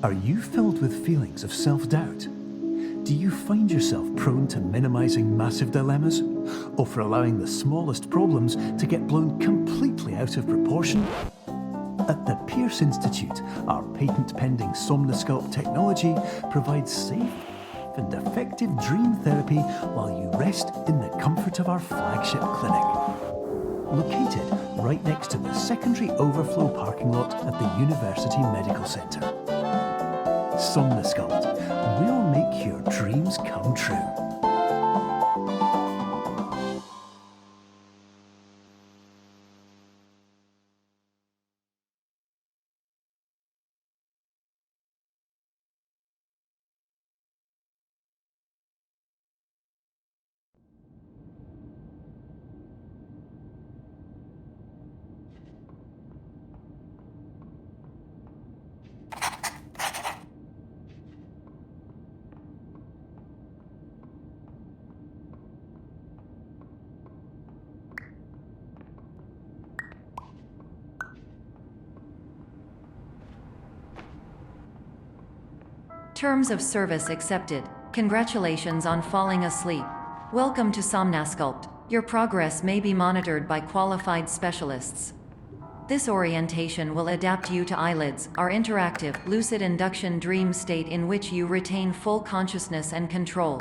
Are you filled with feelings of self-doubt? Do you find yourself prone to minimizing massive dilemmas, or for allowing the smallest problems to get blown completely out of proportion? At the Pierce Institute, our patent-pending Somnosculpt technology provides safe and effective dream therapy while you rest in the comfort of our flagship clinic. Located right next to the secondary overflow parking lot at the University Medical Centre. Somnosculpt, we'll make your dreams come true. Terms of service accepted. Congratulations on falling asleep. Welcome to Somnosculpt. Your progress may be monitored by qualified specialists. This orientation will adapt you to eyelids, our interactive, lucid induction dream state in which you retain full consciousness and control.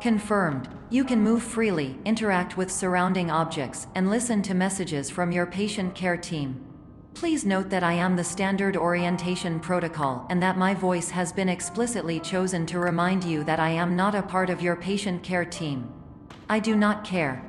Confirmed. You can move freely, interact with surrounding objects, and listen to messages from your patient care team. Please note that I am the standard orientation protocol and that my voice has been explicitly chosen to remind you that I am not a part of your patient care team. I do not care.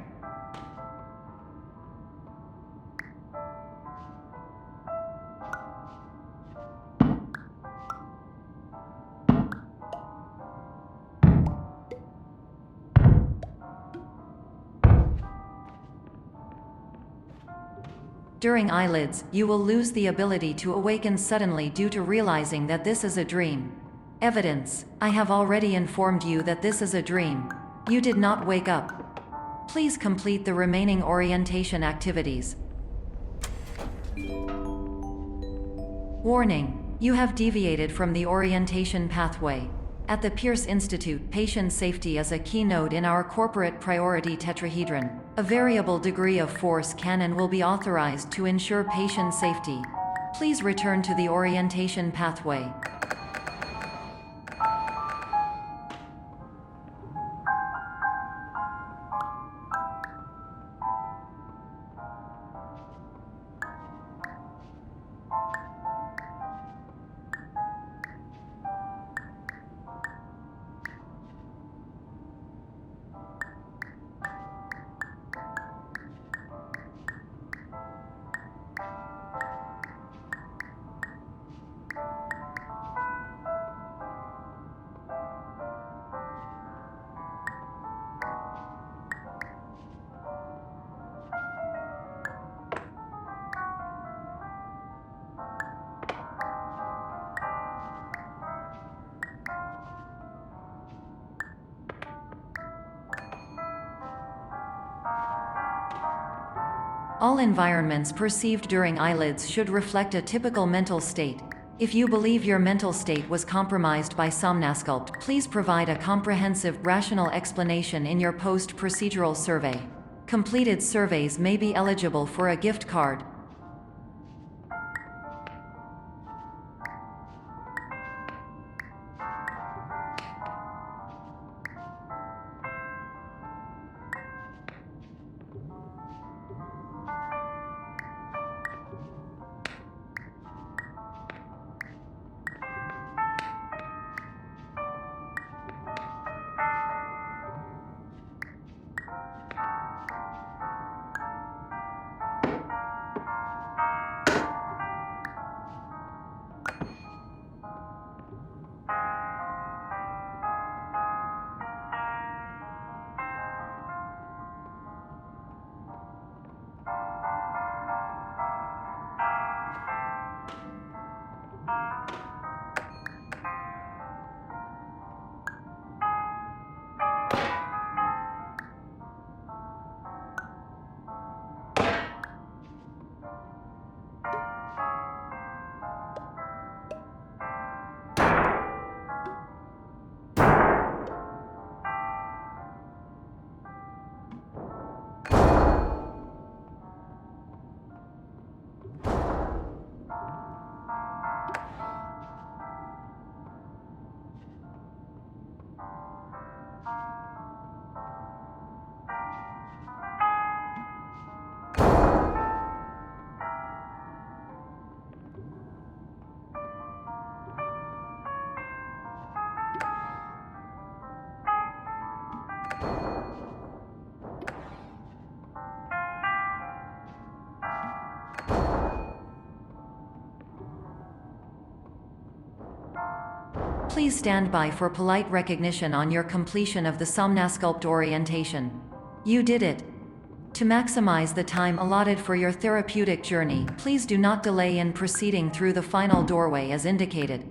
During eyelids, you will lose the ability to awaken suddenly due to realizing that this is a dream. Evidence: I have already informed you that this is a dream. You did not wake up. Please complete the remaining orientation activities. Warning: you have deviated from the orientation pathway. At the Pierce Institute, patient safety is a key node in our corporate priority tetrahedron. A variable degree of force can and will be authorized to ensure patient safety. Please return to the orientation pathway. All environments perceived during eyelids should reflect a typical mental state. If you believe your mental state was compromised by Somnosculpt, please provide a comprehensive, rational explanation in your post-procedural survey. Completed surveys may be eligible for a gift card. Please stand by for polite recognition on your completion of the Somnasculpt orientation. You did it. To maximize the time allotted for your therapeutic journey, please do not delay in proceeding through the final doorway as indicated.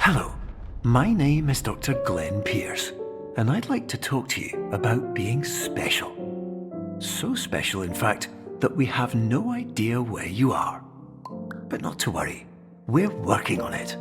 Hello, my name is Dr. Glenn Pierce, and I'd like to talk to you about being special. So special, in fact, that we have no idea where you are. But not to worry, we're working on it.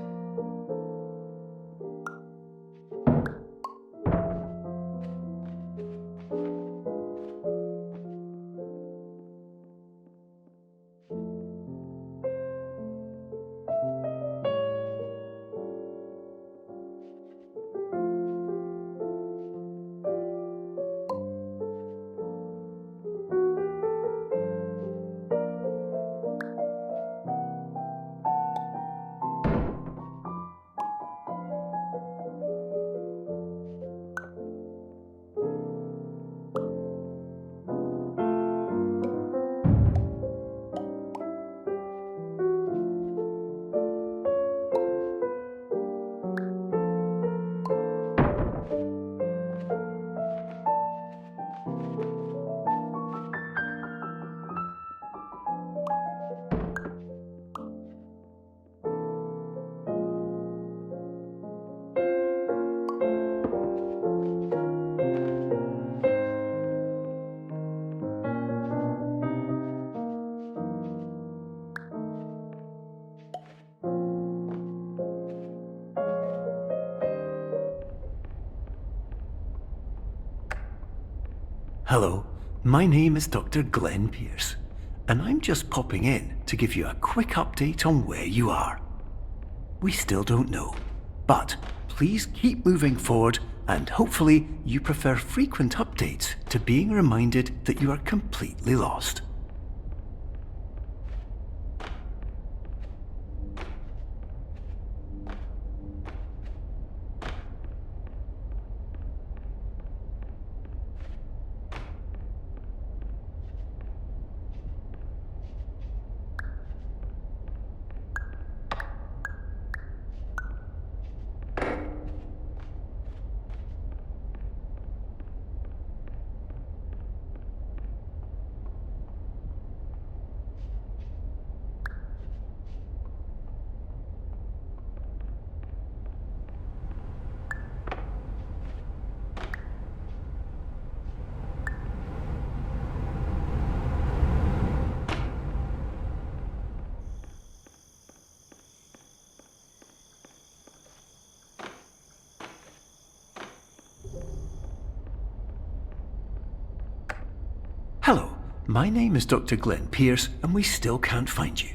Hello, my name is Dr. Glenn Pierce, and I'm just popping in to give you a quick update on where you are. We still don't know, but please keep moving forward, and hopefully you prefer frequent updates to being reminded that you are completely lost. My name is Dr. Glenn Pierce, and we still can't find you.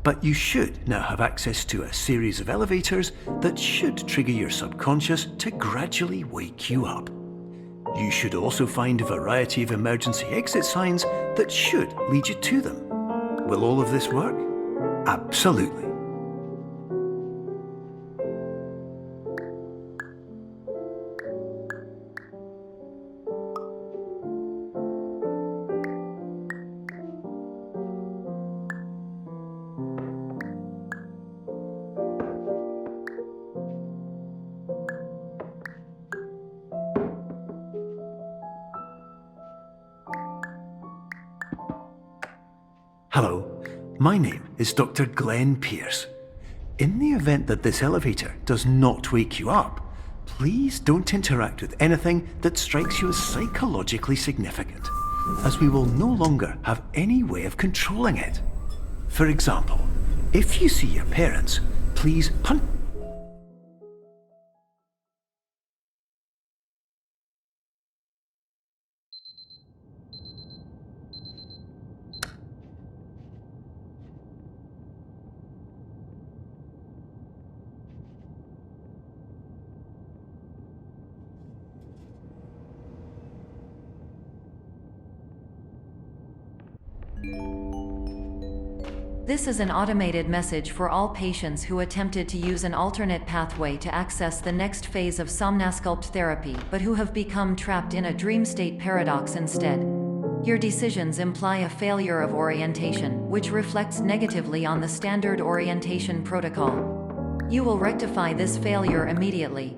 But you should now have access to a series of elevators that should trigger your subconscious to gradually wake you up. You should also find a variety of emergency exit signs that should lead you to them. Will all of this work? Absolutely. Hello, my name is Dr. Glenn Pierce. In the event that this elevator does not wake you up, please don't interact with anything that strikes you as psychologically significant, as we will no longer have any way of controlling it. For example, if you see your parents, please punch. This is an automated message for all patients who attempted to use an alternate pathway to access the next phase of somnasculpt therapy, but who have become trapped in a dream state paradox instead. Your decisions imply a failure of orientation, which reflects negatively on the standard orientation protocol. You will rectify this failure immediately.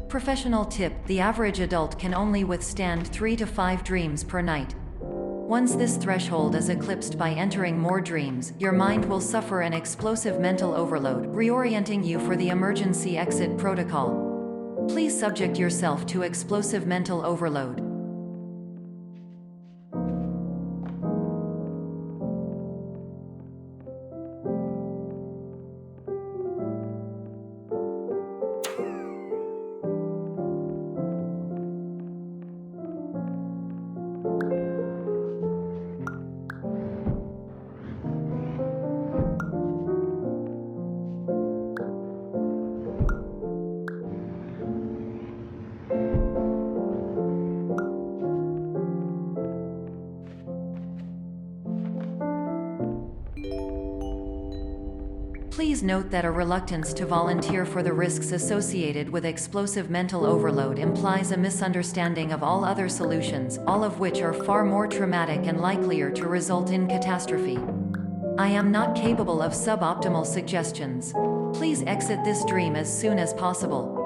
Professional tip: the average adult can only withstand 3 to 5 dreams per night. Once this threshold is eclipsed by entering more dreams, your mind will suffer an explosive mental overload, reorienting you for the emergency exit protocol. Please subject yourself to explosive mental overload. Please note that a reluctance to volunteer for the risks associated with explosive mental overload implies a misunderstanding of all other solutions, all of which are far more traumatic and likelier to result in catastrophe. I am not capable of suboptimal suggestions. Please exit this dream as soon as possible.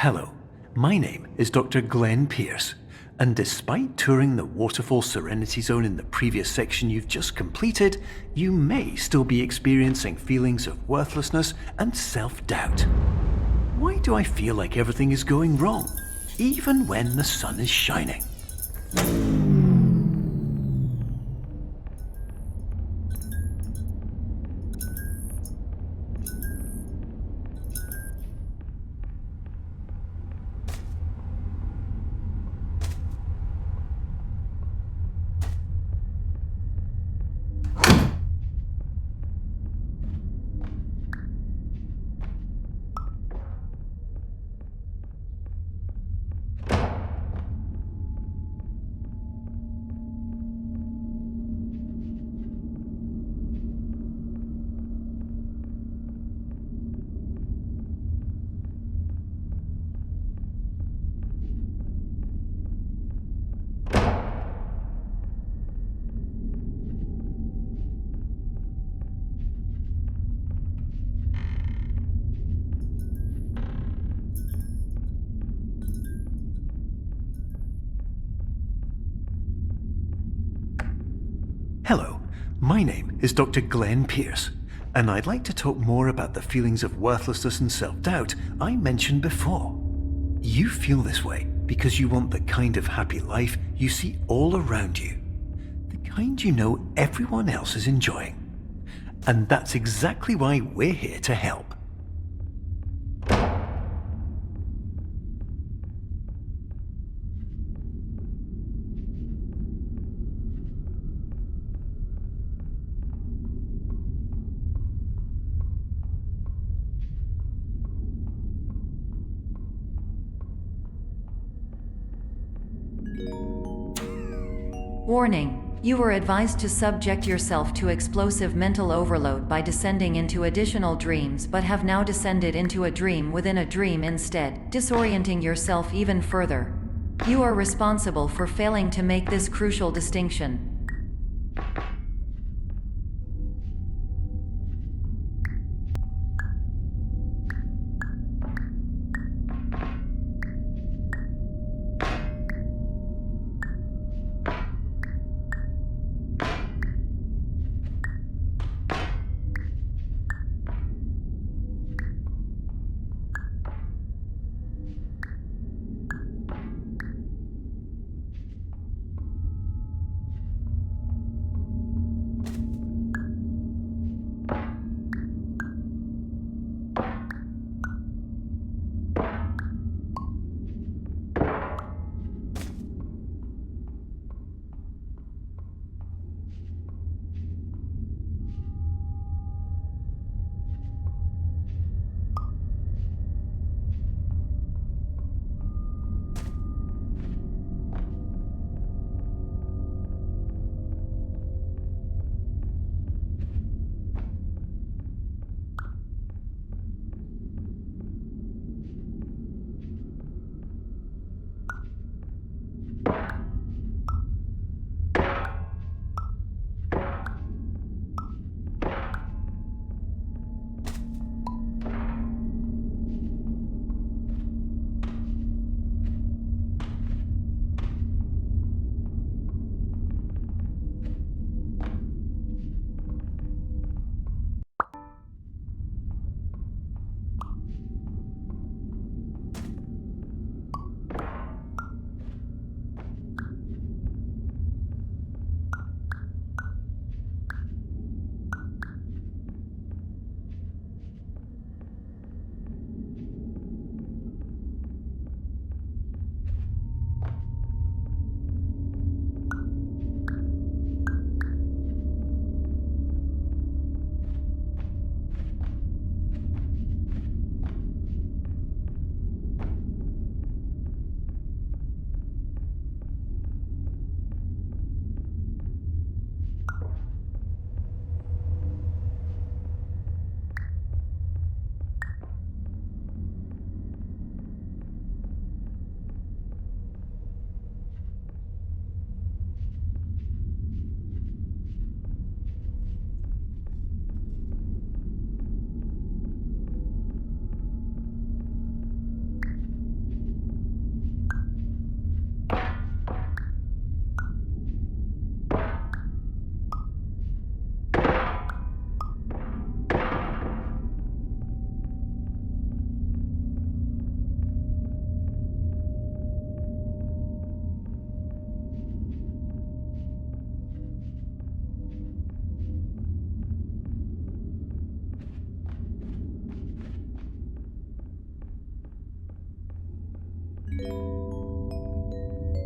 Hello, my name is Dr. Glenn Pierce, and despite touring the Waterfall Serenity Zone in the previous section you've just completed, you may still be experiencing feelings of worthlessness and self-doubt. Why do I feel like everything is going wrong, even when the sun is shining? Hello, my name is Dr. Glenn Pierce, and I'd like to talk more about the feelings of worthlessness and self-doubt I mentioned before. You feel this way because you want the kind of happy life you see all around you, the kind you know everyone else is enjoying. And that's exactly why we're here to help. Warning: you are advised to subject yourself to explosive mental overload by descending into additional dreams, but have now descended into a dream within a dream instead, disorienting yourself even further. You are responsible for failing to make this crucial distinction.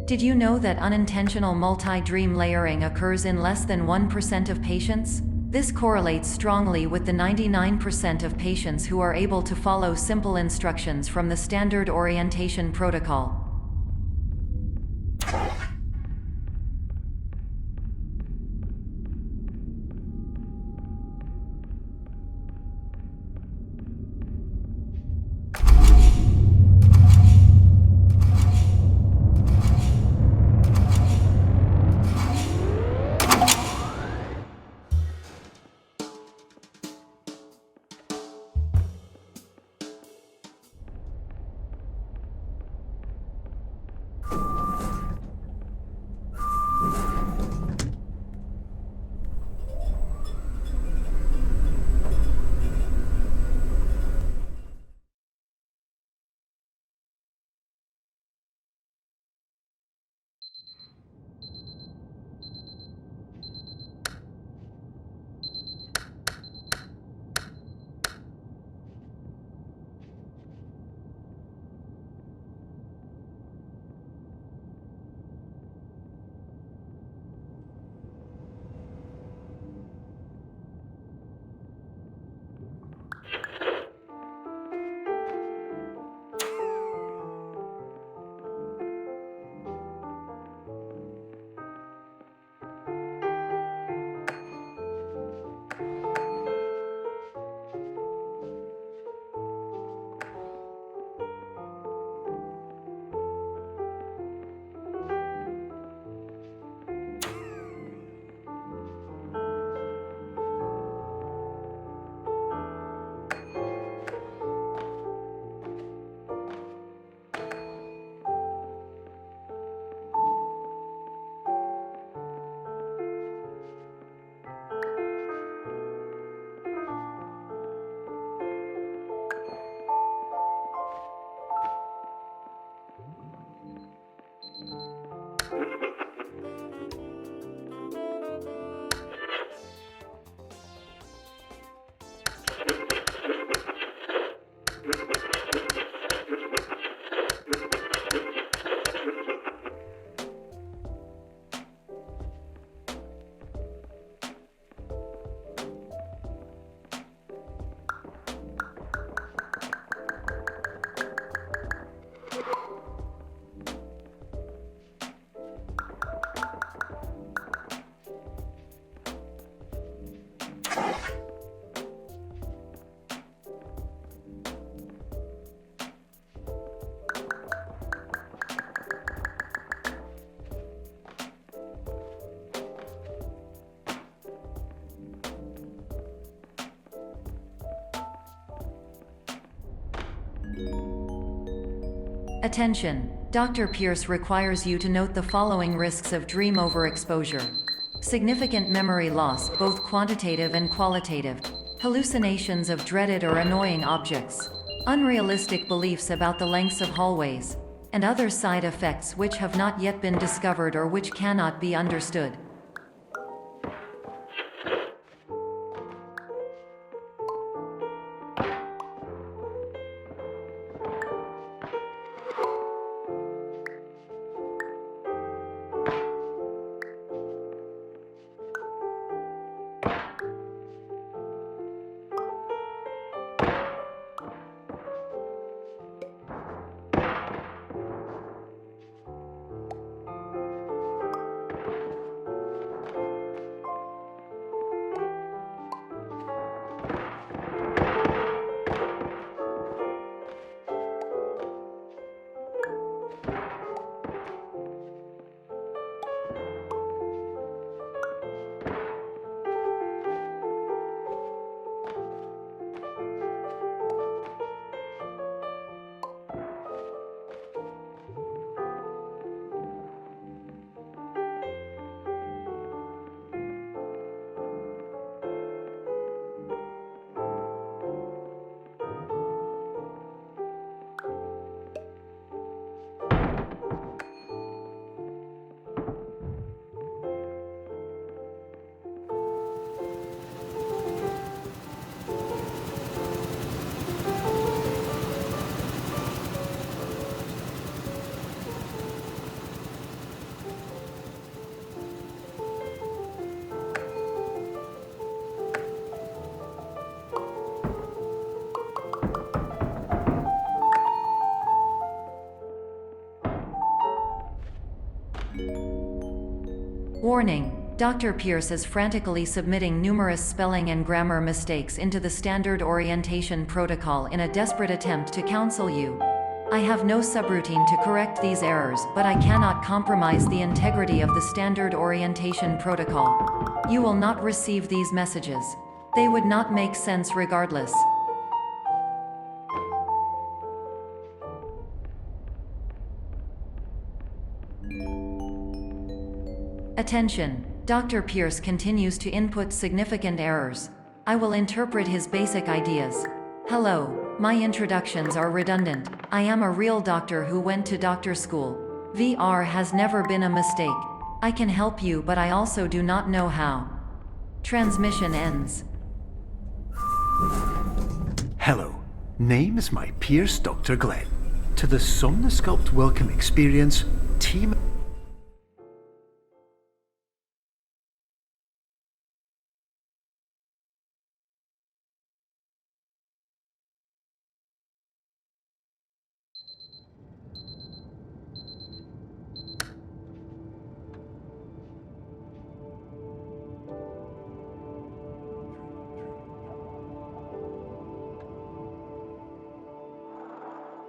Did you know that unintentional multi-dream layering occurs in less than 1% of patients? This correlates strongly with the 99% of patients who are able to follow simple instructions from the standard orientation protocol. Attention! Dr. Pierce requires you to note the following risks of dream overexposure. Significant memory loss, both quantitative and qualitative. Hallucinations of dreaded or annoying objects. Unrealistic beliefs about the lengths of hallways. And other side effects which have not yet been discovered or which cannot be understood. Warning: Dr. Pierce is frantically submitting numerous spelling and grammar mistakes into the standard orientation protocol in a desperate attempt to counsel you. I have no subroutine to correct these errors, but I cannot compromise the integrity of the standard orientation protocol. You will not receive these messages. They would not make sense regardless. Attention! Dr. Pierce continues to input significant errors. I will interpret his basic ideas. Hello, my introductions are redundant. I am a real doctor who went to doctor school. VR has never been a mistake. I can help you, but I also do not know how. Transmission ends. Hello, name is my Pierce Dr. Glenn. To the Somnosculpt Welcome Experience, team...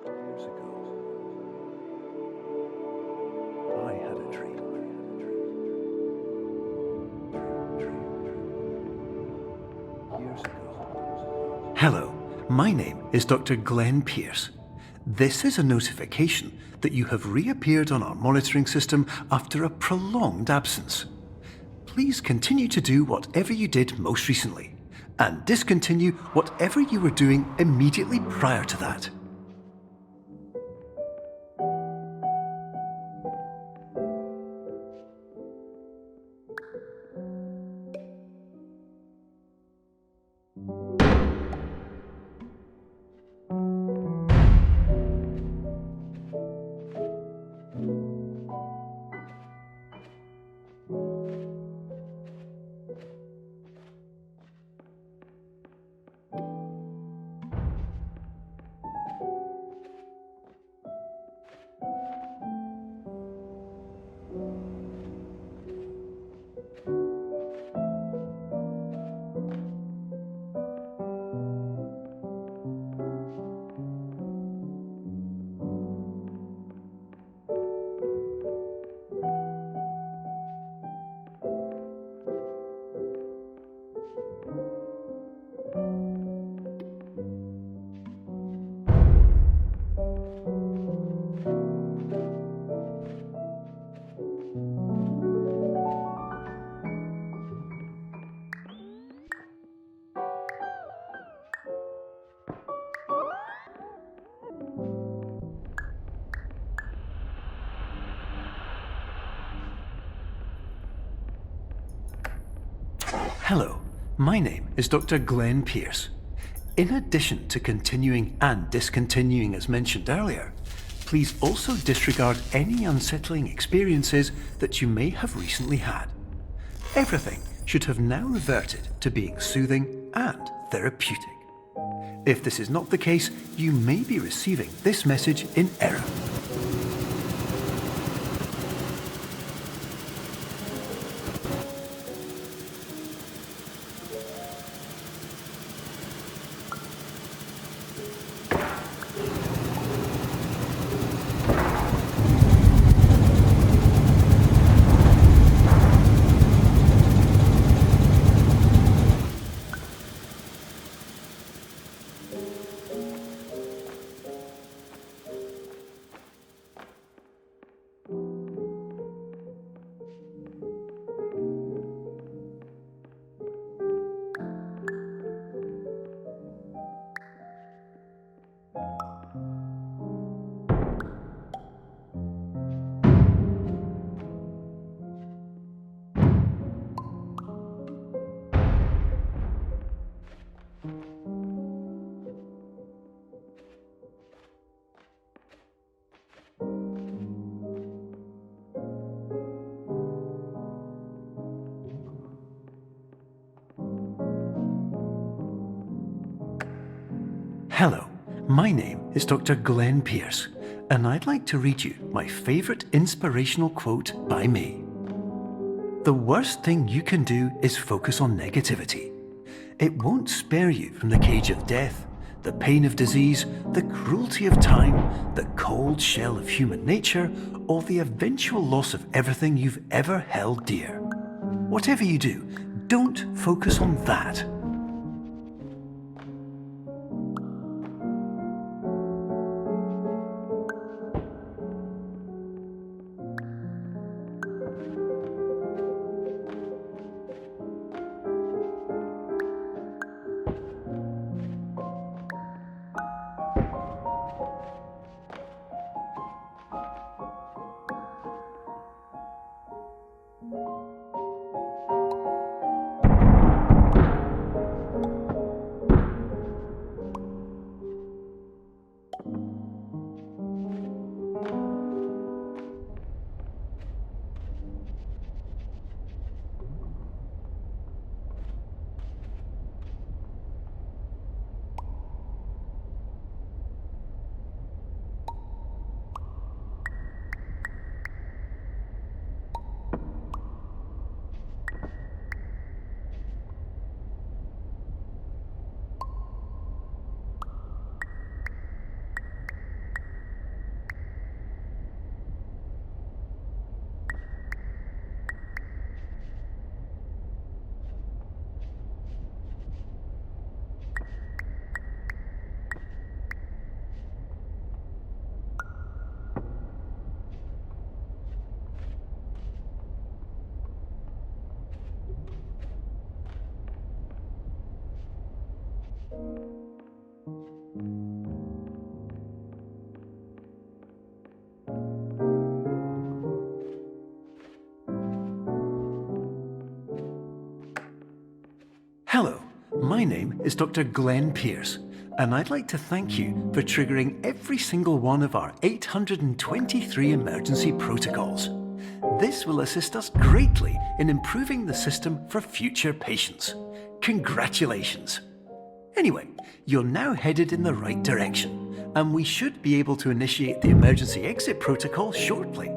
Years ago, I had a dream. Years ago. Hello, my name is Dr. Glenn Pierce. This is a notification that you have reappeared on our monitoring system after a prolonged absence. Please continue to do whatever you did most recently, and discontinue whatever you were doing immediately prior to that. Hello, my name is Dr. Glenn Pierce. In addition to continuing and discontinuing as mentioned earlier, please also disregard any unsettling experiences that you may have recently had. Everything should have now reverted to being soothing and therapeutic. If this is not the case, you may be receiving this message in error. Hello, my name is Dr. Glenn Pierce, and I'd like to read you my favourite inspirational quote by me. The worst thing you can do is focus on negativity. It won't spare you from the cage of death, the pain of disease, the cruelty of time, the cold shell of human nature, or the eventual loss of everything you've ever held dear. Whatever you do, don't focus on that. Hello, my name is Dr. Glenn Pierce, and I'd like to thank you for triggering every single one of our 823 emergency protocols. This will assist us greatly in improving the system for future patients. Congratulations! Anyway, you're now headed in the right direction, and we should be able to initiate the emergency exit protocol shortly.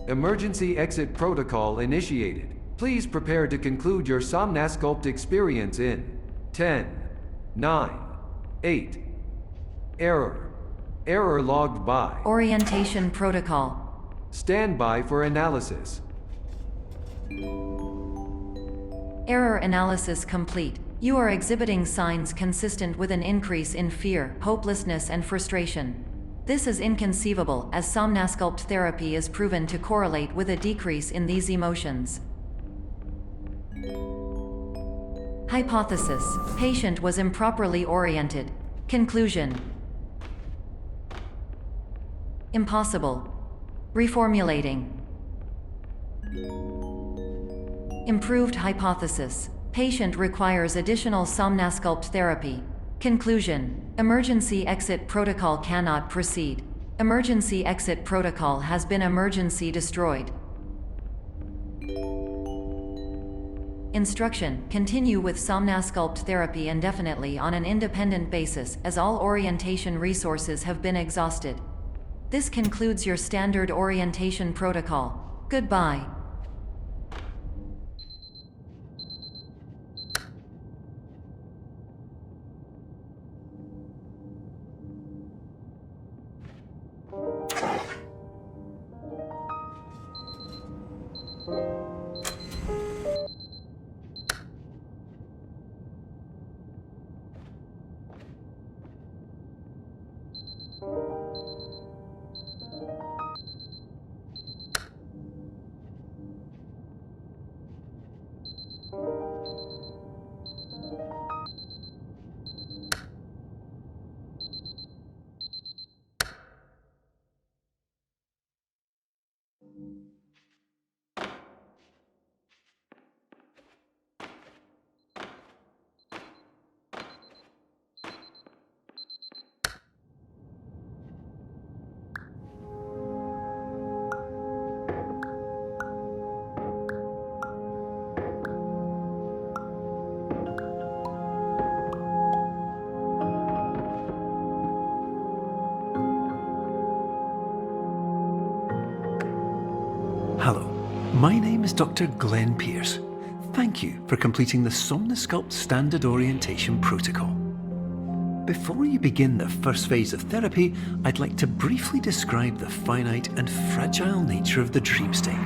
Emergency exit protocol initiated. Please prepare to conclude your Somnasculpt experience in 10, 9, 8. Error. Error logged by. Orientation protocol. Stand by for analysis. Error analysis complete. You are exhibiting signs consistent with an increase in fear, hopelessness, and frustration. This is inconceivable, as Somnasculpt therapy is proven to correlate with a decrease in these emotions. Hypothesis: patient was improperly oriented. Conclusion: impossible. Reformulating. Improved hypothesis: patient requires additional Somnasculpt therapy. Conclusion: emergency exit protocol cannot proceed. Emergency exit protocol has been emergency destroyed. Instruction: continue with Somnasculpt therapy indefinitely on an independent basis, as all orientation resources have been exhausted. This concludes your standard orientation protocol. Goodbye. Hello, my name is Dr. Glenn Pierce. Thank you for completing the Somnasculpt Standard Orientation Protocol. Before you begin the first phase of therapy, I'd like to briefly describe the finite and fragile nature of the dream state.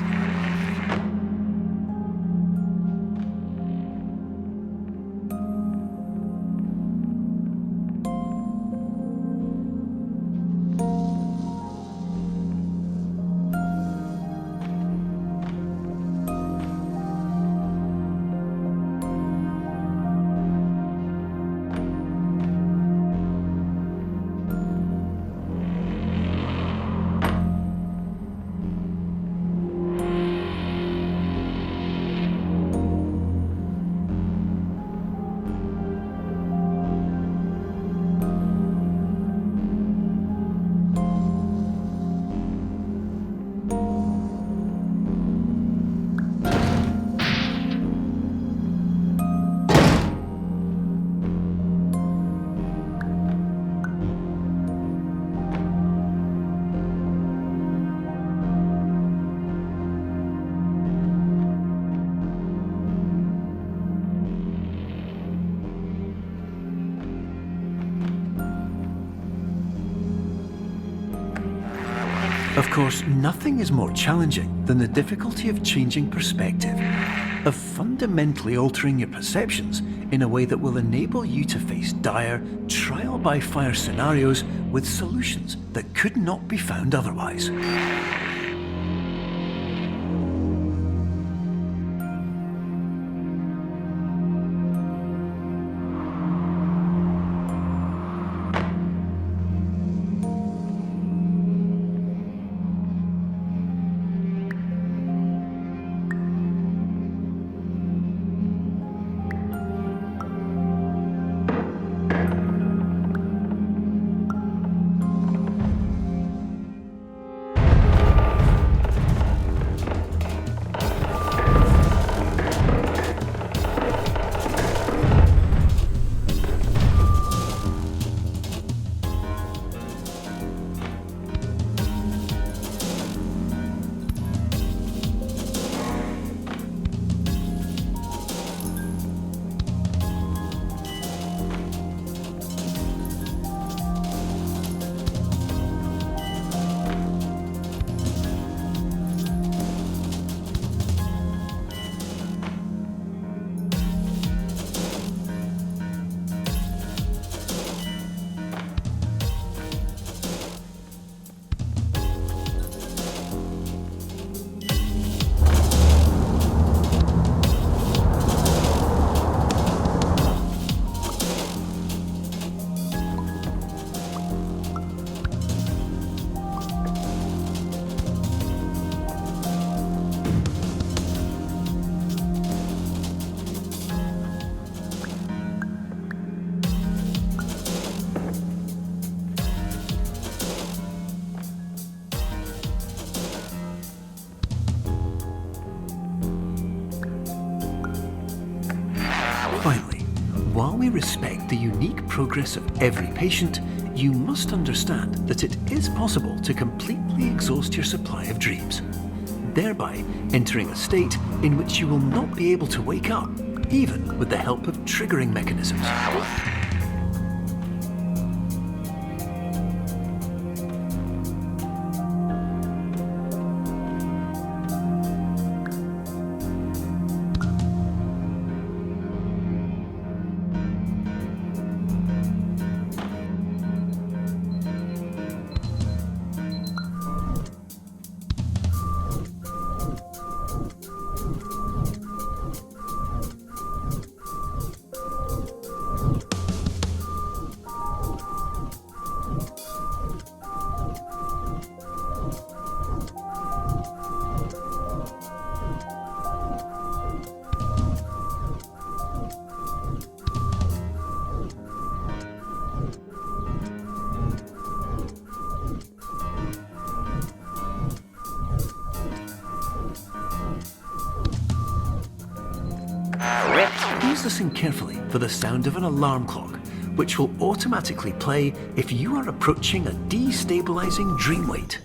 Of course, nothing is more challenging than the difficulty of changing perspective, of fundamentally altering your perceptions in a way that will enable you to face dire, trial-by-fire scenarios with solutions that could not be found otherwise. Finally, while we respect the unique progress of every patient, you must understand that it is possible to completely exhaust your supply of dreams, thereby entering a state in which you will not be able to wake up, even with the help of triggering mechanisms. Please listen carefully for the sound of an alarm clock, which will automatically play if you are approaching a destabilizing dream weight.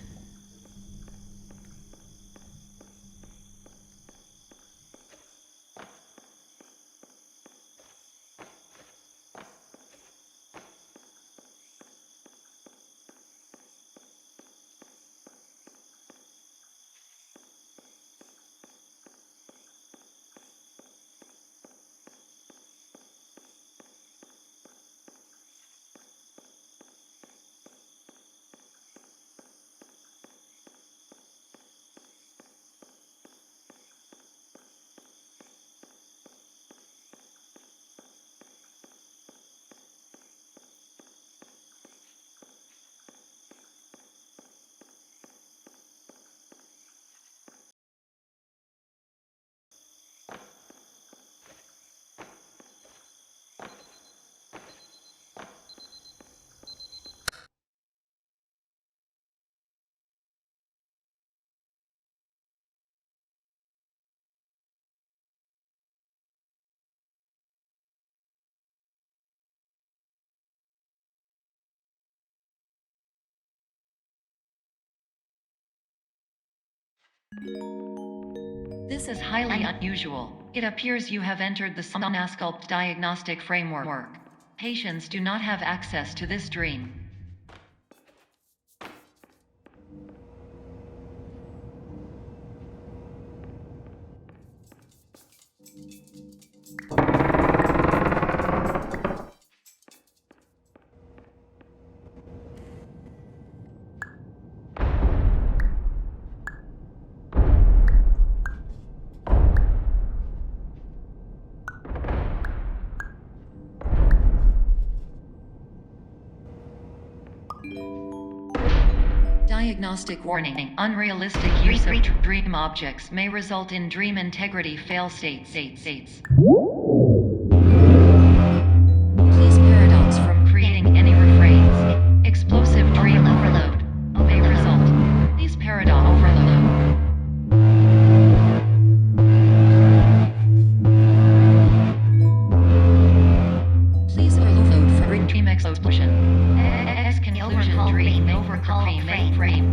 This is highly unusual. It appears you have entered the Somnasculpt diagnostic framework. Patients do not have access to this dream. Diagnostic warning. Unrealistic use of dream objects may result in dream integrity fail-states. Please paradox from creating any refrains. Explosive dream overload may result. Please paradox overload. Please overload for dream explosion. Conclusion dream overcall frame.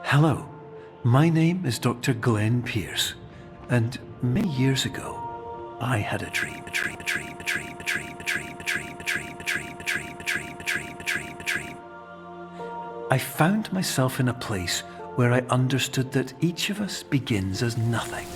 Hello, my name is Dr. Glenn Pierce, and many years ago, I had a dream. I found myself in a place where I understood that each of us begins as nothing.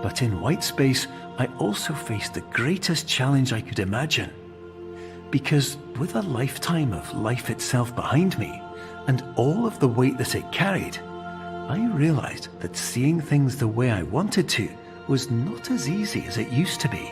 But in white space, I also faced the greatest challenge I could imagine. Because with a lifetime of life itself behind me, and all of the weight that it carried, I realized that seeing things the way I wanted to was not as easy as it used to be.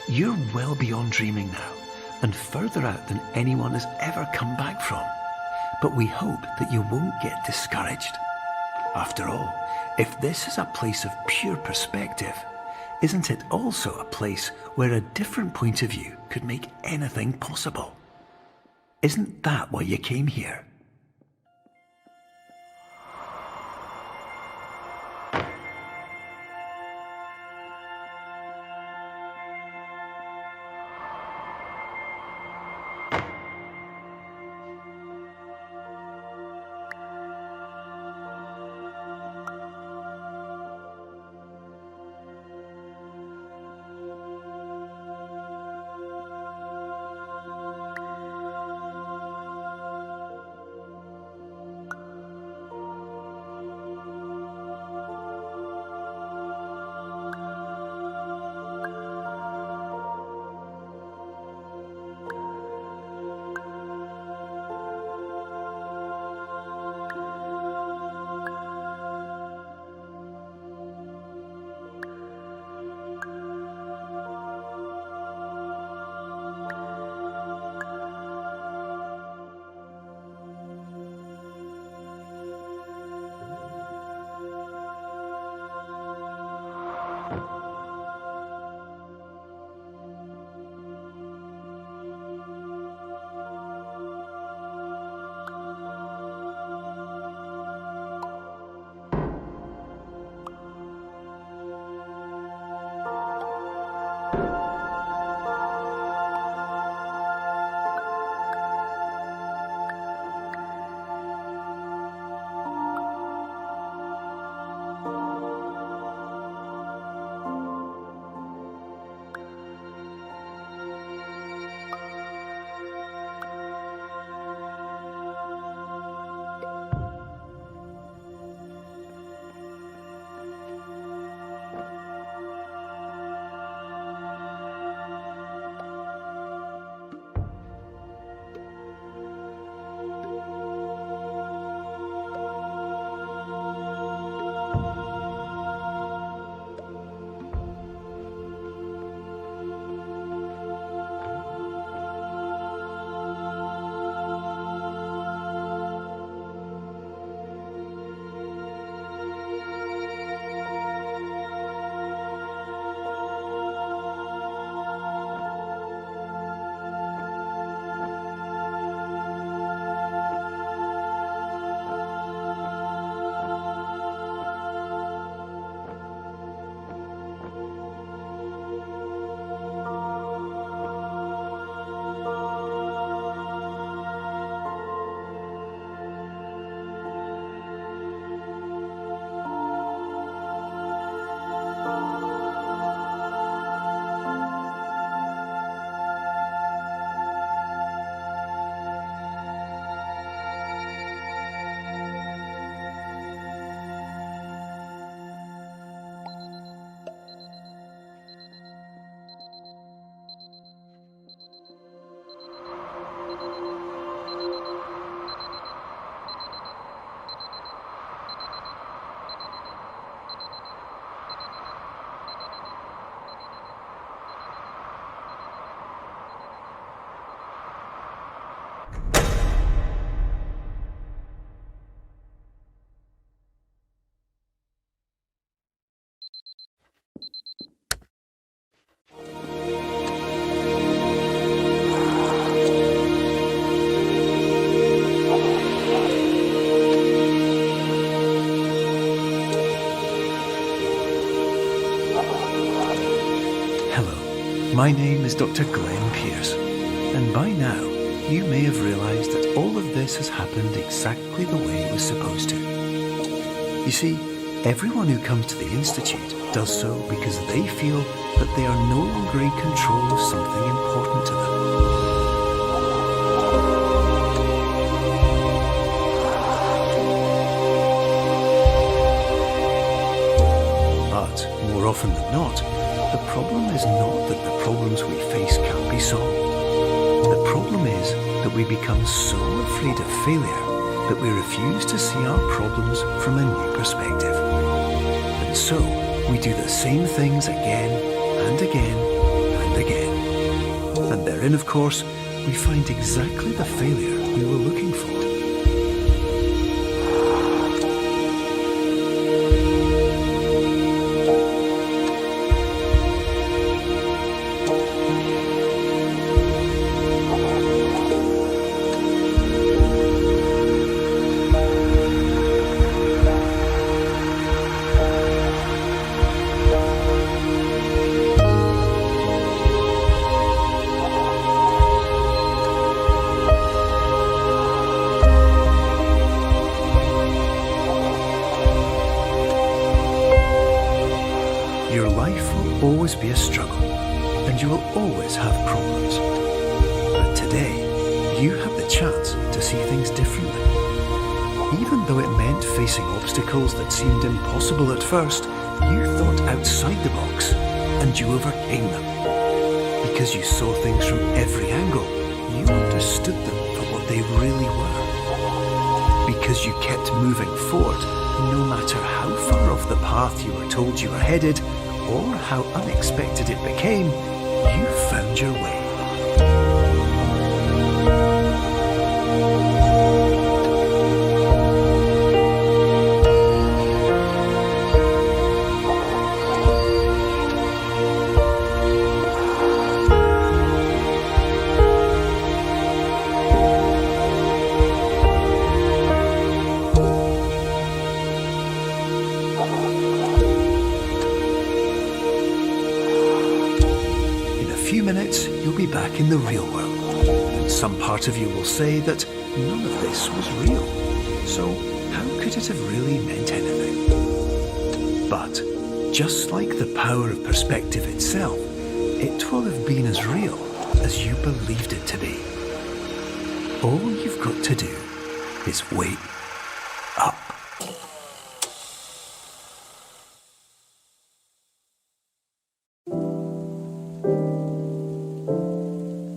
You're well beyond dreaming now, and further out than anyone has ever come back from. But we hope that you won't get discouraged. After all, if this is a place of pure perspective, isn't it also a place where a different point of view could make anything possible? Isn't that why you came here? My name is Dr. Glenn Pierce, and by now you may have realised that all of this has happened exactly the way it was supposed to. You see, everyone who comes to the Institute does so because they feel that they are no longer in control of something important to them. But more often than not, the problem is not that the problems we face can't be solved. The problem is that we become so afraid of failure that we refuse to see our problems from a new perspective. And so, we do the same things again and again and again. And therein, of course, we find exactly the failure we were looking for. always be a struggle, and you will always have problems. But today, you have the chance to see things differently. Even though it meant facing obstacles that seemed impossible at first, you thought outside the box, and you overcame them. Because you saw things from every angle, you understood them for what they really were. Because you kept moving forward, no matter how far off the path you were told you were headed, or how unexpected it became, you found your way. Minutes, you'll be back in the real world, and some part of you will say that none of this was real, so how could it have really meant anything? But just like the power of perspective itself, it will have been as real as you believed it to be. All you've got to do is wait up.